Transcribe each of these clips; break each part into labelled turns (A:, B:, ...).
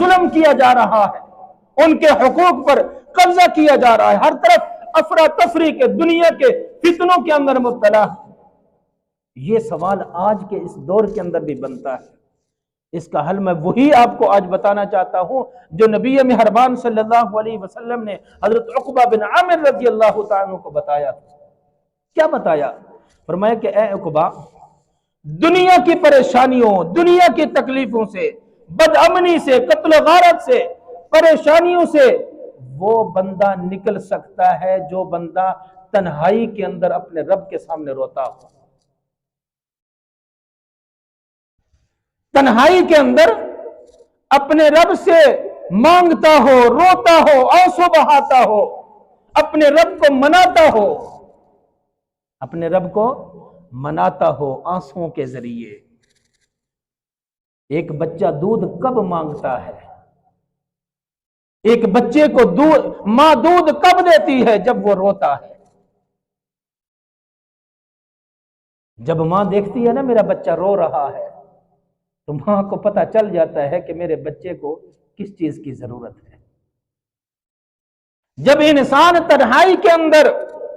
A: जुल्म किया जा रहा है, उनके हुकूक पर कब्जा किया जा रहा है, हर तरफ अफरा तफरी के दुनिया के फितनों के अंदर मुब्तला है। ये सवाल आज के इस दौर के अंदर भी बनता है। इसका हल मैं वही आपको आज बताना चाहता हूं जो नबी मेहरबान सल्लल्लाहु अलैहि वसल्लम ने हजरत उक़बा बिन आमिर रज़ियल्लाहु तआला अन्हु को बताया। क्या बताया? फरमाया कि ए उक़बा, दुनिया की परेशानियों, दुनिया की तकलीफों से, बदअमनी से, कत्ल गारत से, परेशानियों से वो बंदा निकल सकता है जो बंदा तन्हाई के अंदर अपने रब के सामने रोता हो। तन्हाई के अंदर अपने रब से मांगता हो, रोता हो, आंसू बहाता हो, अपने रब को मनाता हो, अपने रब को मनाता हो आंसुओं के जरिए। एक बच्चा दूध कब मांगता है? एक बच्चे को मां दूध कब देती है? जब वो रोता है। जब मां देखती है ना मेरा बच्चा रो रहा है, तो मां को पता चल जाता है कि मेरे बच्चे को किस चीज की जरूरत है। जब इंसान तन्हाई के अंदर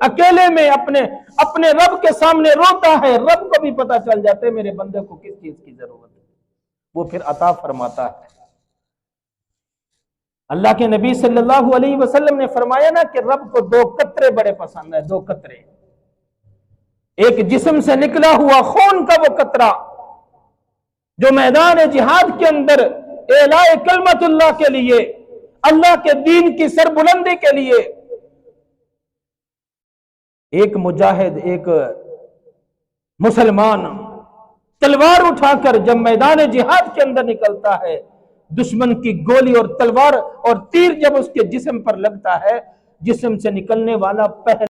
A: अकेले में अपने रब के सामने रोता है, रब को भी पता चल जाता है मेरे बंदे को किस चीज की जरूरत है, वो फिर अता फरमाता है। अल्लाह के नबी सल्लल्लाहु अलैहि वसल्लम ने फरमाया ना कि रब को दो कतरे बड़े पसंद है, दो कतरे। एक जिस्म से निकला हुआ खून का वो कतरा जो मैदान जिहाद के अंदर एलाए कलमतुल्लाह के लिए, अल्लाह के दीन की सरबुलंदी के लिए एक मुजाहिद, एक मुसलमान तलवार उठाकर जब मैदान जिहाद के अंदर निकलता है, दुश्मन की गोली और तलवार और तीर जब उसके जिस्म पर लगता है, जिस्म से निकलने वाला पहले